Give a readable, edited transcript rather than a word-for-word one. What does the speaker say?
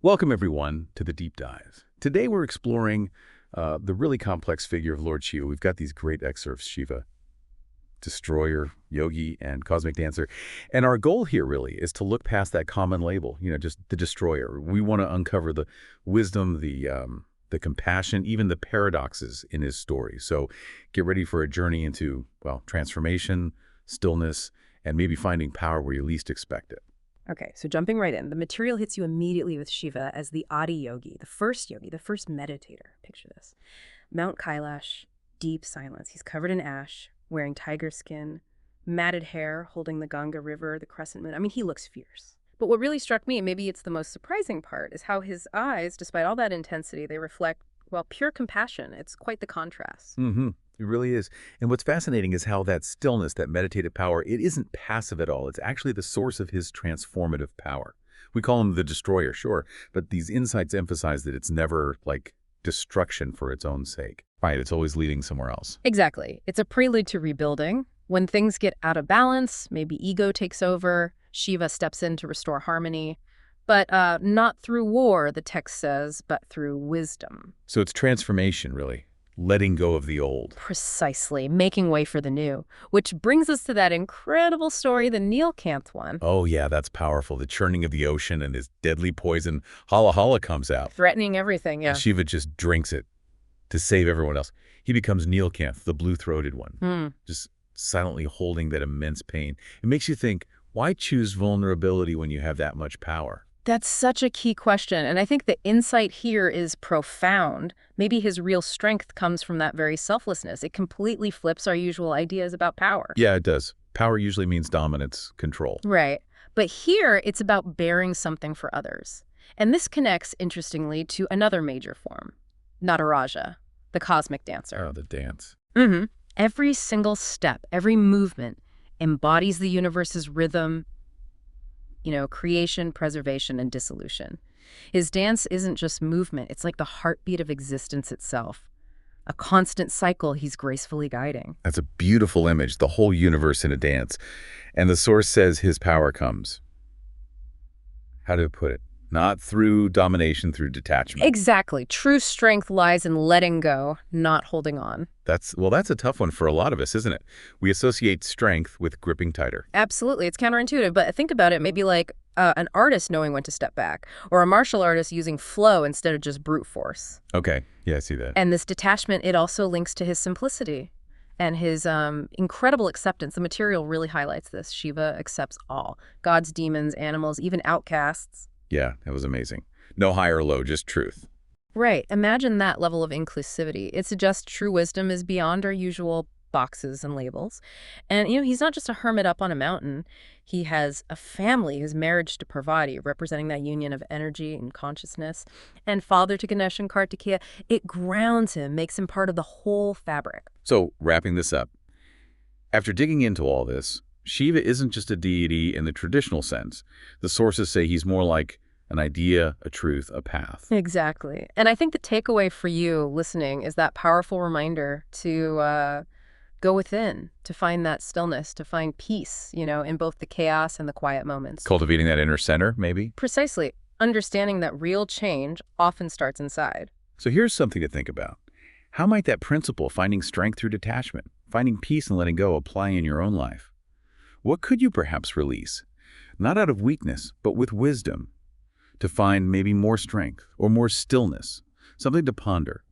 Welcome, everyone, to the Deep Dive. Today we're exploring the really complex figure of Lord Shiva. We've got these great excerpts, Shiva, destroyer, yogi, and cosmic dancer. And our goal here really is to look past that common label, just the destroyer. We want to uncover the wisdom, the compassion, even the paradoxes in his story. So get ready for a journey into, well, transformation, stillness, and maybe finding power where you least expect it. Okay, so jumping right in, the material hits you immediately with Shiva as the Adi Yogi, the first meditator. Picture this. Mount Kailash, deep silence. He's covered in ash, wearing tiger skin, matted hair, holding the Ganga River, the crescent moon. I mean, he looks fierce. But what really struck me, and maybe it's the most surprising part, is how his eyes, despite all that intensity, they reflect, well, pure compassion. It's quite the contrast. Mm-hmm. It really is. And what's fascinating is how that stillness, that meditative power, it isn't passive at all. It's actually the source of his transformative power. We call him the destroyer, sure, but these insights emphasize that it's never like destruction for its own sake. Right, it's always leading somewhere else. Exactly. It's a prelude to rebuilding. When things get out of balance, maybe ego takes over, Shiva steps in to restore harmony. But not through war, the text says, but through wisdom. So it's transformation, really. Letting go of the old. Precisely, making way for the new. Which brings us to that incredible story, the Neelkanth one. Oh yeah, that's powerful. The churning of the ocean and this deadly poison, Halahala, comes out. Threatening everything, yeah. And Shiva just drinks it to save everyone else. He becomes Neelkanth, the blue-throated one, just silently holding that immense pain. It makes you think, why choose vulnerability when you have that much power? That's such a key question, and I think the insight here is profound. Maybe his real strength comes from that very selflessness. It completely flips our usual ideas about power. Yeah, it does. Power usually means dominance, control. Right. But here, it's about bearing something for others. And this connects, interestingly, to another major form, Nataraja, the cosmic dancer. Oh, the dance. Every single step, every movement embodies the universe's rhythm, creation, preservation, and dissolution. His dance isn't just movement. It's like the heartbeat of existence itself, a constant cycle he's gracefully guiding. That's a beautiful image, the whole universe in a dance. And the source says his power comes, how to put it, not through domination, through detachment. Exactly. True strength lies in letting go, not holding on. That's a tough one for a lot of us, isn't it? We associate strength with gripping tighter. Absolutely. It's counterintuitive, but think about it maybe like an artist knowing when to step back, or a martial artist using flow instead of just brute force. Okay. Yeah, I see that. And this detachment, it also links to his simplicity and his incredible acceptance. The material really highlights this. Shiva accepts all. Gods, demons, animals, even outcasts. Yeah, that was amazing. No high or low, just truth. Right. Imagine that level of inclusivity. It suggests true wisdom is beyond our usual boxes and labels. And, he's not just a hermit up on a mountain. He has a family, his marriage to Parvati, representing that union of energy and consciousness, and father to Ganesh and Kartikeya. It grounds him, makes him part of the whole fabric. So, wrapping this up, after digging into all this, Shiva isn't just a deity in the traditional sense. The sources say he's more like an idea, a truth, a path. Exactly. And I think the takeaway for you listening is that powerful reminder to go within, to find that stillness, to find peace, in both the chaos and the quiet moments. Cultivating that inner center, maybe? Precisely. Understanding that real change often starts inside. So here's something to think about. How might that principle, finding strength through detachment, finding peace and letting go, apply in your own life? What could you perhaps release, not out of weakness, but with wisdom, to find maybe more strength or more stillness, something to ponder?